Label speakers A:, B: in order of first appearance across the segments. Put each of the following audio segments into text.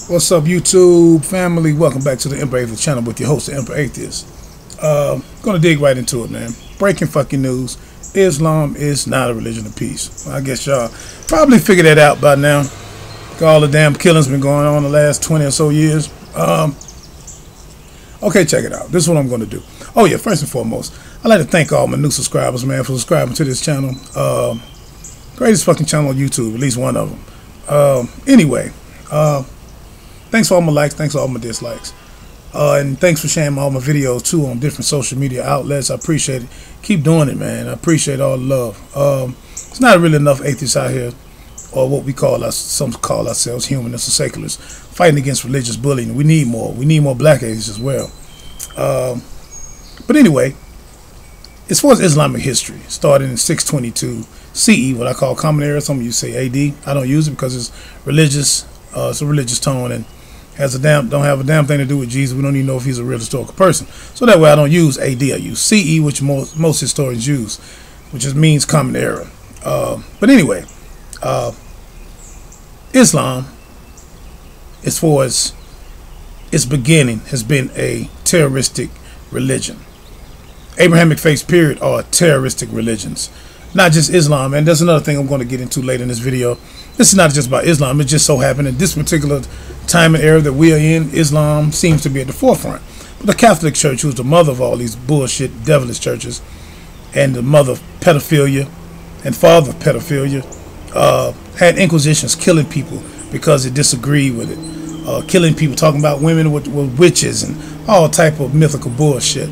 A: What's up, YouTube family? Welcome back to the Emperor Atheist channel with your host, the Emperor Atheist. Gonna dig right into it, man. Breaking fucking news. Islam is not a religion of peace. I guess y'all probably figured that out by now. All the damn killings been going on the last 20 or so years. Okay, check it out. This is what I'm gonna do. Oh yeah, first and foremost, I'd like to thank all my new subscribers, man, for subscribing to this channel. Greatest fucking channel on YouTube, at least one of them. Anyway, thanks for all my likes, thanks for all my dislikes. And thanks for sharing all my videos too on different social media outlets. I appreciate it. Keep doing it, man. I appreciate all the love. There's not really enough atheists out here, or what we call us, some call ourselves humanists or secularists, fighting against religious bullying. We need more. We need more black atheists as well. But anyway, as far as Islamic history, started in 622 CE, what I call Common Era. Some of you say AD. I don't use it because it's religious. It's a religious tone and don't have a damn thing to do with Jesus. We don't even know if he's a real historical person. So that way I don't use AD. I use CE, which most historians use, which just means Common Era. But anyway, Islam, as far as its beginning, has been a terroristic religion. Abrahamic faiths, period, are terroristic religions. Not just Islam, and that's another thing I'm going to get into later in this video. This is not just about Islam. It just so happened in this particular time and era that we are in, Islam seems to be at the forefront. But the Catholic Church, who's the mother of all these bullshit, devilish churches, and the mother of pedophilia and father of pedophilia, had inquisitions killing people because they disagreed with it. Killing people, talking about women with witches and all type of mythical bullshit.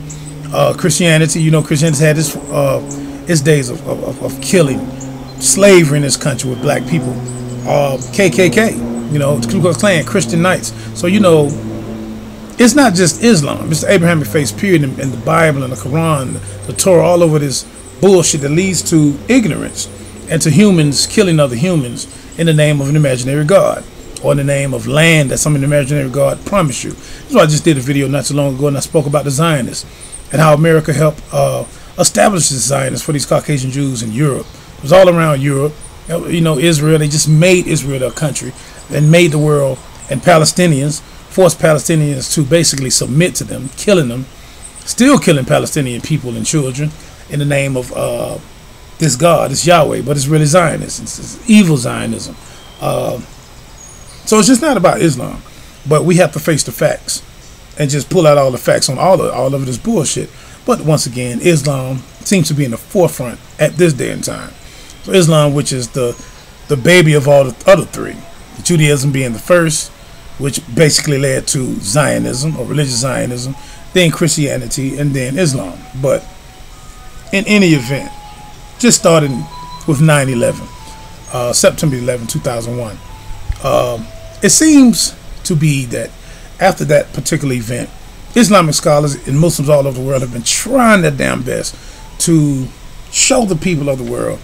A: Christianity, you know, Christianity had its days of killing, slavery in this country with black people. KKK, you know, the Ku Klux Klan, Christian Knights. So, you know, it's not just Islam. It's the Abrahamic faith, period, and the Bible and the Quran, the Torah, all over this bullshit that leads to ignorance and to humans killing other humans in the name of an imaginary God, or in the name of land that some imaginary God promised you. That's why I just did a video not too long ago, and I spoke about the Zionists and how America helped establish the Zionists for these Caucasian Jews in Europe. It was all around Europe. You know, Israel, they just made Israel their country and made the world, and Palestinians, forced Palestinians to basically submit to them, killing them, still killing Palestinian people and children in the name of this God, this Yahweh, but it's really Zionist. It's evil Zionism. So it's just not about Islam, but we have to face the facts and just pull out all the facts on all of this bullshit. But once again, Islam seems to be in the forefront at this day and time. So Islam, which is the baby of all the other three, Judaism being the first, which basically led to Zionism or religious Zionism, then Christianity, and then Islam. But in any event, just starting with 9/11, September 11, 2001, it seems to be that after that particular event, Islamic scholars and Muslims all over the world have been trying their damn best to show the people of the world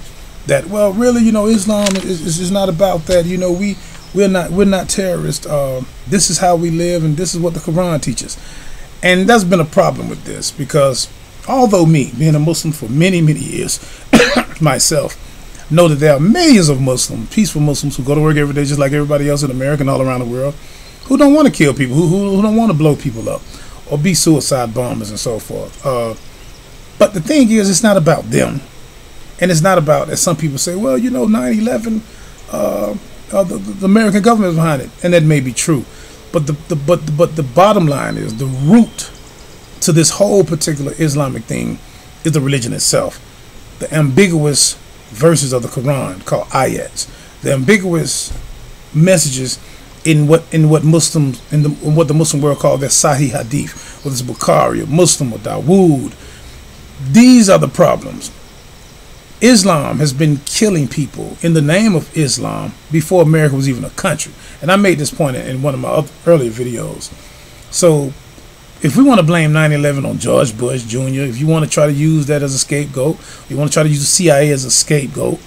A: that, well, really, you know, Islam is not about that. You know, we're not terrorists. This is how we live, and this is what the Quran teaches. And that's been a problem with this, because although me, being a Muslim for many years, myself, know that there are millions of Muslims, peaceful Muslims, who go to work every day just like everybody else in America and all around the world, who don't want to kill people, who don't want to blow people up or be suicide bombers and so forth. But the thing is, it's not about them. And it's not about, as some people say, well, you know, 9/11, the American government is behind it. And that may be true. But the bottom line is, the root to this whole particular Islamic thing is the religion itself. The ambiguous verses of the Quran called ayats. The ambiguous messages in what the Muslim world call their Sahih Hadith, whether it's Bukhari or Muslim or Dawood. These are the problems. Islam has been killing people in the name of Islam before America was even a country. And I made this point in one of my earlier videos. So if we want to blame 9/11 on George Bush Jr., if you want to try to use that as a scapegoat, you want to try to use the CIA as a scapegoat,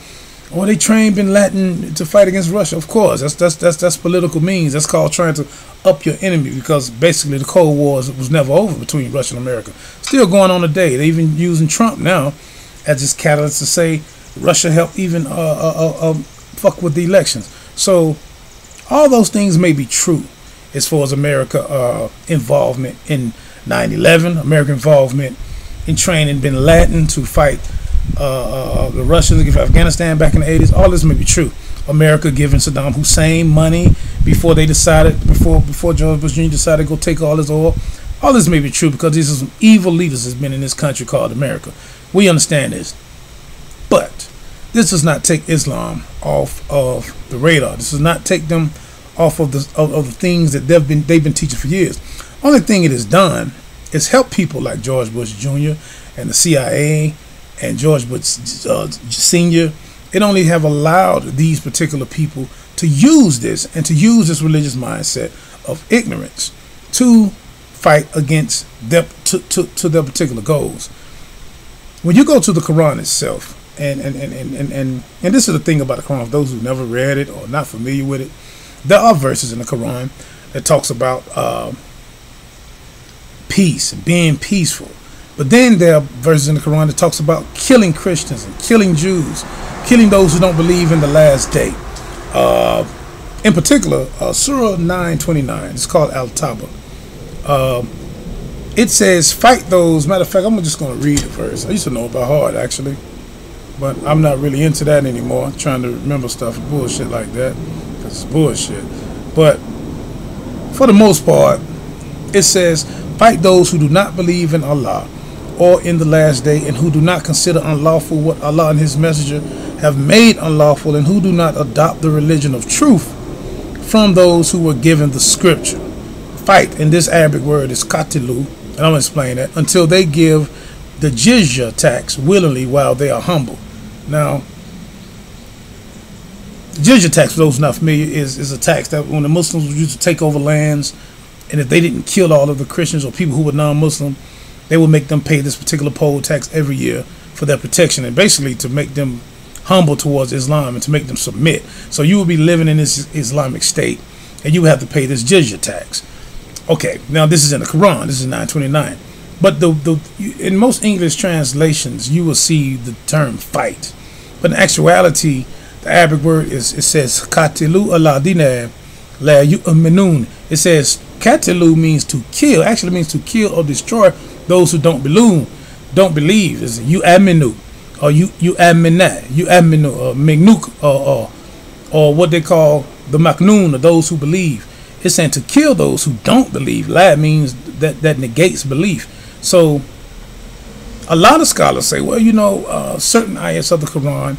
A: Or they trained Bin Laden to fight against Russia. Of course, that's political means. That's called trying to up your enemy, because basically the Cold War was never over between Russia and America. Still going on today. They even using Trump now as this catalyst to say Russia helped even fuck with the elections. So all those things may be true as far as America involvement in 9/11, American involvement in training Bin Laden to fight the Russians against Afghanistan back in the 80s. All this may be true. America giving Saddam Hussein money before they decided, before George Bush Jr. decided to go take all his oil. All this may be true because these are some evil leaders that's been in this country called America. We understand this. But this does not take Islam off of the radar. This does not take them off of the things that they've been teaching for years. Only thing it has done is help people like George Bush Jr. and the CIA and George Bush Sr. It only have allowed these particular people to use this and to use this religious mindset of ignorance to fight against their to their particular goals. When you go to the Quran itself, and this is the thing about the Quran, for those who never read it or not familiar with it, there are verses in the Quran that talks about peace and being peaceful. But then there are verses in the Quran that talks about killing Christians and killing Jews, killing those who don't believe in the last day. In particular, Surah 9:29, it's called Al-Taba. It says, fight those. Matter of fact, I'm just going to read the verse. I used to know it by heart, actually, but I'm not really into that anymore. I'm trying to remember stuff and bullshit like that, because it's bullshit. But for the most part, it says, fight those who do not believe in Allah or in the last day, and who do not consider unlawful what Allah and His Messenger have made unlawful, and who do not adopt the religion of truth from those who were given the scripture. Fight, in this Arabic word, is katilu, and I'm going to explain that, until they give the jizya tax willingly while they are humble. Now, the jizya tax, for those not familiar, is a tax that when the Muslims used to take over lands, and if they didn't kill all of the Christians or people who were non-Muslim, they would make them pay this particular poll tax every year for their protection, and basically to make them humble towards Islam and to make them submit. So you would be living in this Islamic state, and you would have to pay this jizya tax. Okay, now this is in the Quran. This is 9:29. But in most English translations, you will see the term fight. But in actuality, the Arabic word it says katilu ala dinar la yu'minun. It says katilu means to kill. Actually means to kill or destroy those who don't believe. Is yu'aminu or yu'aminu or mignuk or what they call the maknoon, or those who believe. It's saying to kill those who don't believe. La means that negates belief. So a lot of scholars say, well, you know, certain ayahs of the Quran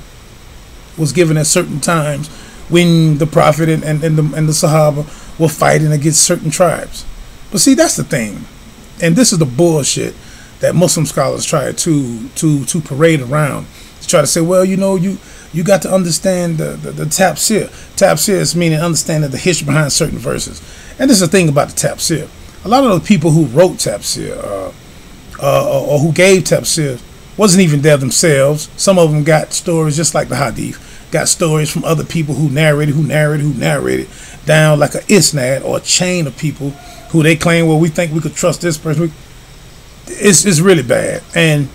A: was given at certain times when the Prophet and the Sahaba were fighting against certain tribes. But see, that's the thing, and this is the bullshit that Muslim scholars try to parade around, to try to say, well, you know, you got to understand the tafsir. Tafsir is meaning understanding the history behind certain verses. And this is the thing about the tafsir. A lot of the people who wrote tafsir or who gave tafsir wasn't even there themselves. Some of them got stories just like the hadith. Got stories from other people who narrated down like a isnad or a chain of people who they claim, well, we think we could trust this person. It's really bad. And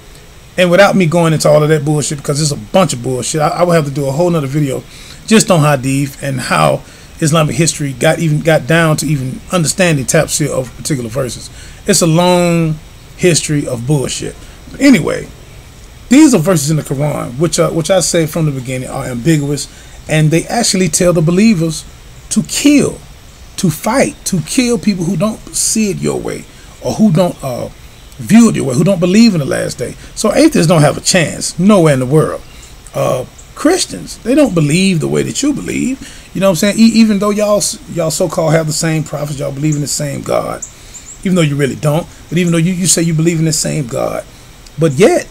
A: without me going into all of that bullshit, because it's a bunch of bullshit, I would have to do a whole nother video just on hadith and how Islamic history got down to even understanding tafsir of particular verses. It's a long history of bullshit. But anyway, these are verses in the Quran which I say from the beginning are ambiguous, and they actually tell the believers to kill, to fight, to kill people who don't see it your way, or who don't view it your way, who don't believe in the last day. So atheists don't have a chance nowhere in the world. Christians, they don't believe the way that you believe. You know what I'm saying? Even though y'all so-called have the same prophets, y'all believe in the same God, even though you really don't. But even though you say you believe in the same God, but yet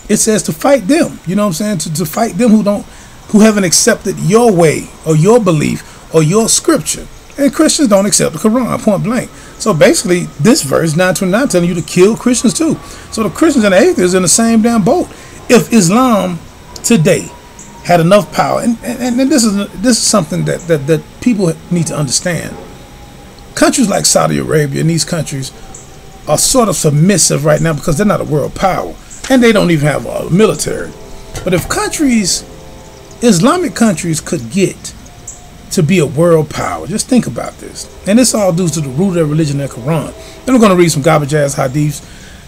A: it says to fight them. You know what I'm saying? To fight them who haven't accepted your way or your belief or your scripture. And Christians don't accept the Quran, point blank. So basically, this verse 9:29 telling you to kill Christians too. So the Christians and the atheists are in the same damn boat. If Islam today had enough power, and this is something that people need to understand. Countries like Saudi Arabia and these countries are sort of submissive right now because they're not a world power, and they don't even have a military. But if countries, Islamic countries, could get to be a world power, just think about this. And this all due to the root of their religion, their Quran. Then we're going to read some garbage ass hadiths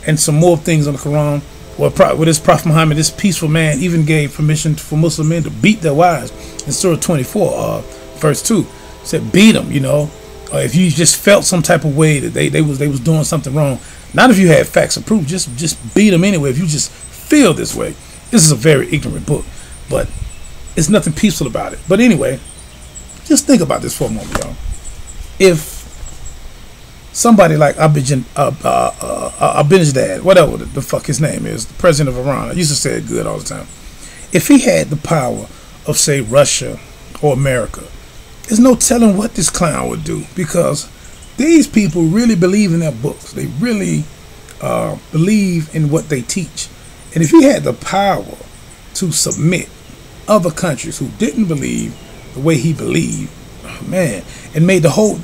A: and some more things on the Quran. Where this Prophet Muhammad, this peaceful man, even gave permission for Muslim men to beat their wives. In Surah 24, verse 2, said beat them. You know, if you just felt some type of way that they was doing something wrong, not if you had facts and proof, just beat them anyway. If you just feel this way, this is a very ignorant book, but it's nothing peaceful about it. But anyway, just think about this for a moment, y'all. If somebody like Ahmadinejad, whatever the fuck his name is, the president of Iran, I used to say it good all the time. If he had the power of, say, Russia or America, there's no telling what this clown would do, because these people really believe in their books. They really believe in what they teach. And if he had the power to submit other countries who didn't believe the way he believed, oh man, and made the whole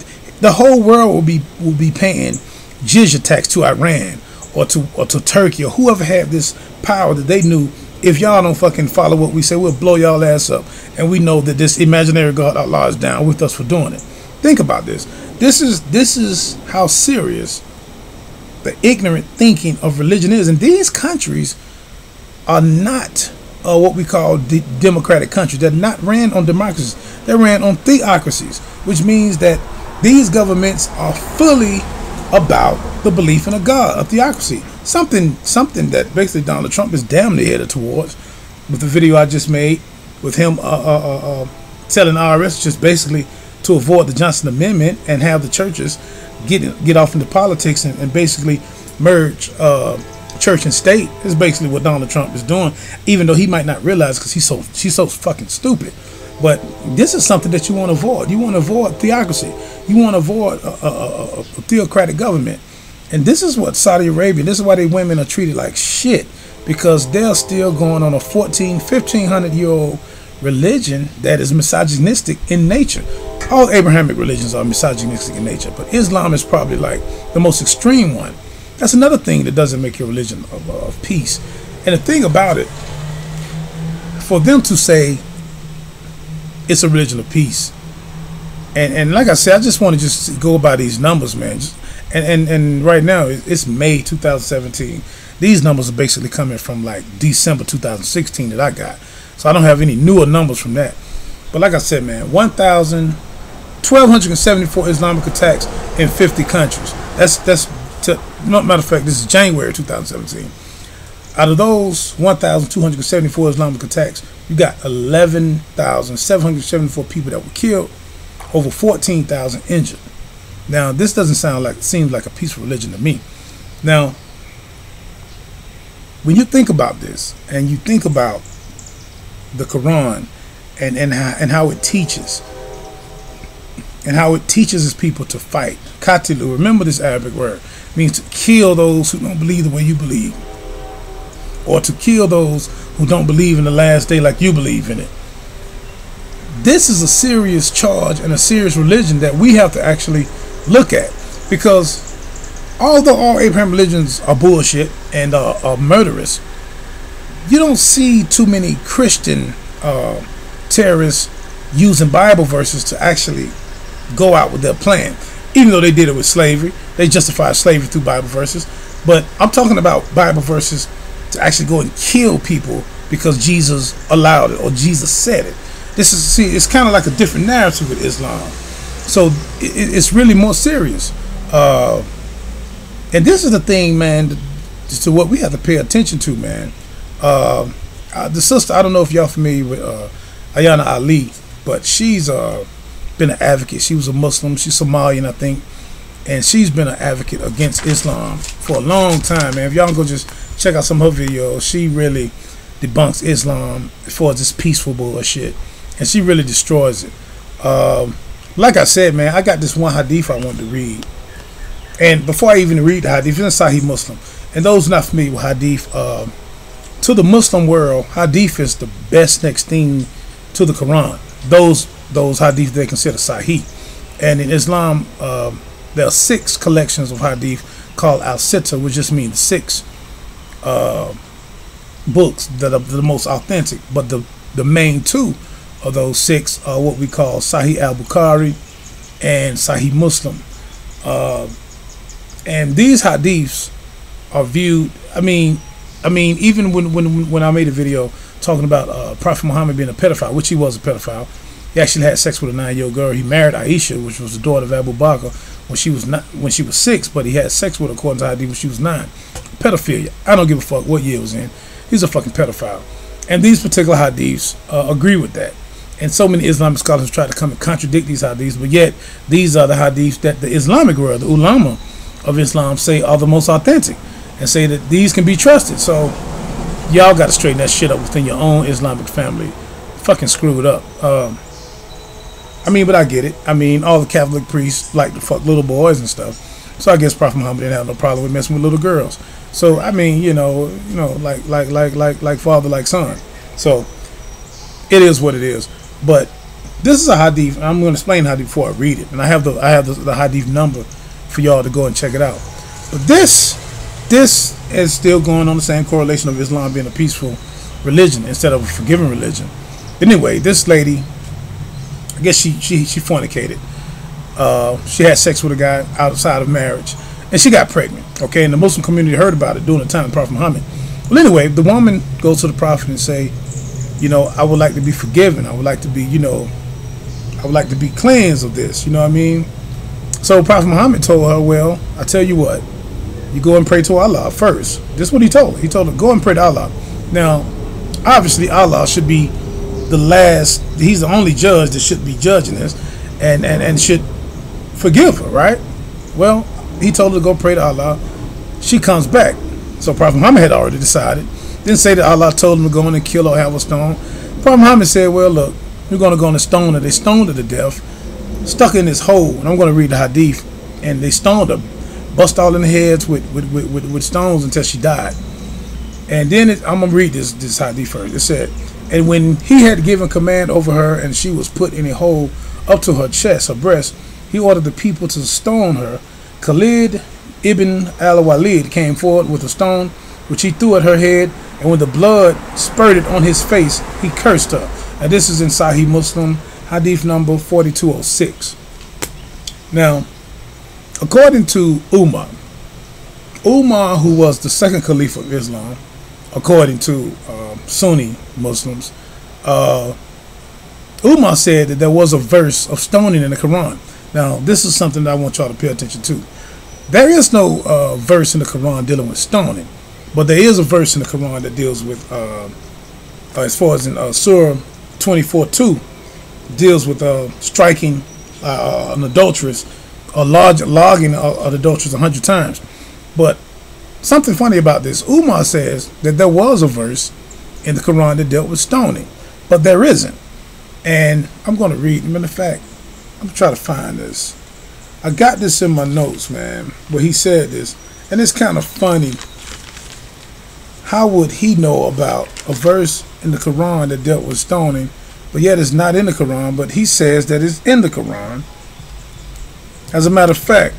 A: world will be paying jizya tax to Iran or to Turkey or whoever had this power that they knew, if y'all don't fucking follow what we say, we'll blow y'all ass up. And we know that this imaginary God Allah is down with us for doing it. Think about this. This is how serious the ignorant thinking of religion is. And these countries are not what we call democratic countries. They're not ran on democracies. They're ran on theocracies, which means that these governments are fully about the belief in a God, a theocracy. Something that basically Donald Trump is damn near headed towards, with the video I just made with him telling I.S.I.S just basically to avoid the Johnson Amendment and have the churches get off into politics and basically merge church and state. Is basically what Donald Trump is doing, even though he might not realize because she's so fucking stupid. But this is something that you want to avoid. You want to avoid theocracy. You want to avoid a theocratic government. And this is what Saudi Arabia, this is why their women are treated like shit, because they're still going on a 1500-year-old religion that is misogynistic in nature. All Abrahamic religions are misogynistic in nature, but Islam is probably like the most extreme one. That's another thing that doesn't make your religion of peace. And the thing about it, for them to say it's a religion of peace, and like I said, I just want to just go by these numbers, man. And right now it's May 2017. These numbers are basically coming from like December 2016 that I got, so I don't have any newer numbers from that. But like I said, man, 1,274 Islamic attacks in 50 countries. Matter of fact, this is January 2017. Out of those 1,274 Islamic attacks, you got 11,774 people that were killed, over 14,000 injured. Now, this doesn't seems like a peaceful religion to me. Now, when you think about this, and you think about the Quran and how it teaches, and how it teaches its people to fight. Qatilu, remember this Arabic word, means to kill those who don't believe the way you believe, or to kill those who don't believe in the last day like you believe in it. This is a serious charge and a serious religion that we have to actually look at, because although all Abraham religions are bullshit and are murderous, you don't see too many Christian terrorists using Bible verses to actually go out with their plan. Even though they did it with slavery, they justified slavery through Bible verses. But I'm talking about Bible verses to actually go and kill people because Jesus allowed it or Jesus said it. It's kind of like a different narrative with Islam. So it's really more serious. And this is the thing, man, to what we have to pay attention to, man. The sister, I don't know if y'all familiar with Ayana Ali, but she's been an advocate. She was a Muslim. She's Somalian, I think. And she's been an advocate against Islam for a long time, man. If y'all go just check out some of her videos, she really debunks Islam as far as this peaceful bullshit. And she really destroys it. Like I said, man, I got this one hadith I wanted to read. And before I even read the hadith, it's a Sahih Muslim. And those not familiar with hadith, To the Muslim world, hadith is the best next thing to the Quran. Those hadith they consider sahih. And in Islam, there are 6 collections of hadith called I.S.I.S, which just means 6 books that are the most authentic. But the main 2 of those 6 are what we call Sahih al-Bukhari and Sahih Muslim. And these hadiths are viewed, I mean, even when I made a video talking about Prophet Muhammad being a pedophile, which he was a pedophile. He actually had sex with a 9-year-old girl. He married I.S.I.S, which was the daughter of Abu Bakr, when she was 6, but he had sex with her according to hadith when she was 9. Pedophilia. I don't give a fuck what year it was in. He's a fucking pedophile. And these particular hadiths agree with that. And so many Islamic scholars try to come and contradict these hadiths, but yet these are the hadiths that the Islamic world, the ulama of Islam, say are the most authentic, and say that these can be trusted. So y'all got to straighten that shit up within your own Islamic family. Fucking screwed up. But I get it. All the Catholic priests like to fuck little boys and stuff. So I guess Prophet Muhammad didn't have no problem with messing with little girls. So like father, like son. So it is what it is. But this is a hadith. I'm going to explain hadith before I read it, and I have the hadith number for y'all to go and check it out. But this is still going on the same correlation of Islam being a peaceful religion instead of a forgiving religion. Anyway, this lady, I guess she fornicated. She had sex with a guy outside of marriage, and she got pregnant. Okay, and the Muslim community heard about it during the time of Prophet Muhammad. Well, anyway, the woman goes to the Prophet and say, I would like to be forgiven. I would like to be, I would like to be cleansed of this. You know what I mean? So Prophet Muhammad told her, well, I tell you what, you go and pray to Allah first. This is what he told her. He told her, go and pray to Allah. Now, obviously, Allah should be the last. He's the only judge that should be judging this, and should forgive her, right? Well, he told her to go pray to Allah. She comes back. So Prophet Muhammad had already decided. Didn't say that Allah told him to go in and kill or have a stone. Prophet Muhammad said, well, look, you're going to go in and stone her. They stoned her to death, stuck her in this hole. And I'm going to read the hadith. And they stoned her, bust all in the heads with stones until she died. And then I'm going to read this hadith first. It said, and when he had given command over her and she was put in a hole up to her chest, her breast, he ordered the people to stone her. Khalid ibn al-Walid came forward with a stone, which he threw at her head, and when the blood spurted on his face, he cursed her. And this is in Sahih Muslim, hadith number 4206. Now, according to Umar, who was the second caliph of Islam, according to Sunni Muslims, Umar said that there was a verse of stoning in the Quran. Now, this is something that I want y'all to pay attention to. There is no verse in the Quran dealing with stoning, but there is a verse in the Quran that deals with, as far as in Surah 24:2, deals with striking an adulteress, or logging an adulteress 100 times. But something funny about this, Umar says that there was a verse in the Quran that dealt with stoning, but there isn't. And I'm going to read. Matter of fact, I'm going to try to find this. I got this in my notes, man, where he said this, and it's kind of funny. How would he know about a verse in the Quran that dealt with stoning, but yet it's not in the Quran, but he says that it's in the Quran? As a matter of fact,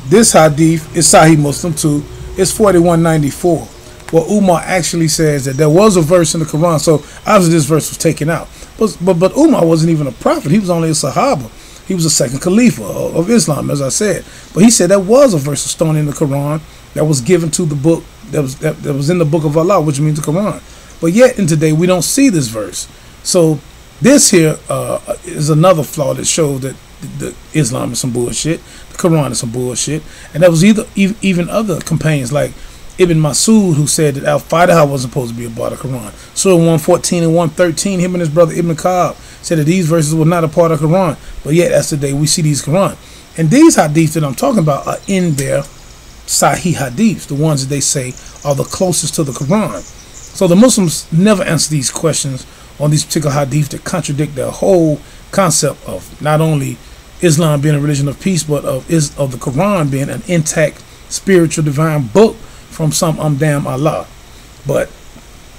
A: this hadith is Sahih Muslim too. It's 4194, where Umar actually says that there was a verse in the Quran. So obviously this verse was taken out. But Umar wasn't even a prophet. He was only a Sahaba. He was the second Khalifa of Islam, as I said. But he said there was a verse of stoning in the Quran that was given to the book, that was in the book of Allah, which means the Quran. But yet in today we don't see this verse. So this here is another flaw that shows that the Islam is some bullshit, the Quran is some bullshit. And there was even other companions like Ibn Masud, who said that Al-Fatiha wasn't supposed to be a part of the Quran. Surah 114 and 113, him and his brother Ibn Ka'b said that these verses were not a part of the Quran. But yet, as today, we see these Quran. And these hadiths that I'm talking about are in their Sahih hadiths, the ones that they say are the closest to the Quran. So the Muslims never answer these questions on these particular hadiths that contradict their whole concept of not only Islam being a religion of peace, but of the Quran being an intact, spiritual, divine book from some damn Allah. But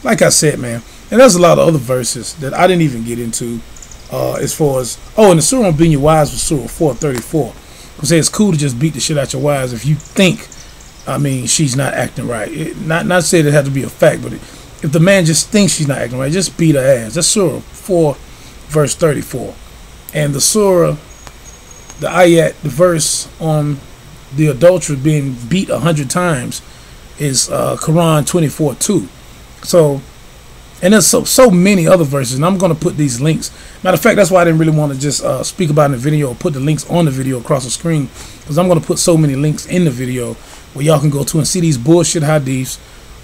A: like I said, man, and there's a lot of other verses that I didn't even get into. As far as, and the surah on being your wives was surah 434. I say it's cool to just beat the shit out your wives if you think, I mean, she's not acting right. Not saying it had to be a fact, but if the man just thinks she's not acting right, just beat her ass. That's surah 4 verse 34. And the surah, the ayat, the verse on the adulterer being beat 100 times is Quran 24:2. So, and there's so many other verses, and I'm going to put these links. Matter of fact, that's why I didn't really want to just speak about it in the video or put the links on the video across the screen, because I'm going to put so many links in the video where y'all can go to and see these bullshit hadiths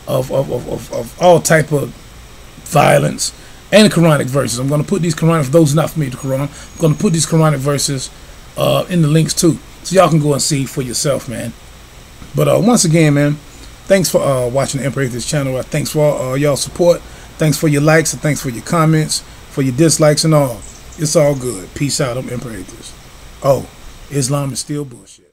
A: of all type of violence and Quranic verses. I'm going to put these Quranic, for those not familiar with the Quran, I'm going to put these Quranic verses in the links too, so y'all can go and see for yourself, man. But once again, man, thanks for watching the Emperor Atheist channel. Thanks for all y'all support. Thanks for your likes, and thanks for your comments, for your dislikes and all. It's all good. Peace out. I'm Emperor Atheist. Islam is still bullshit.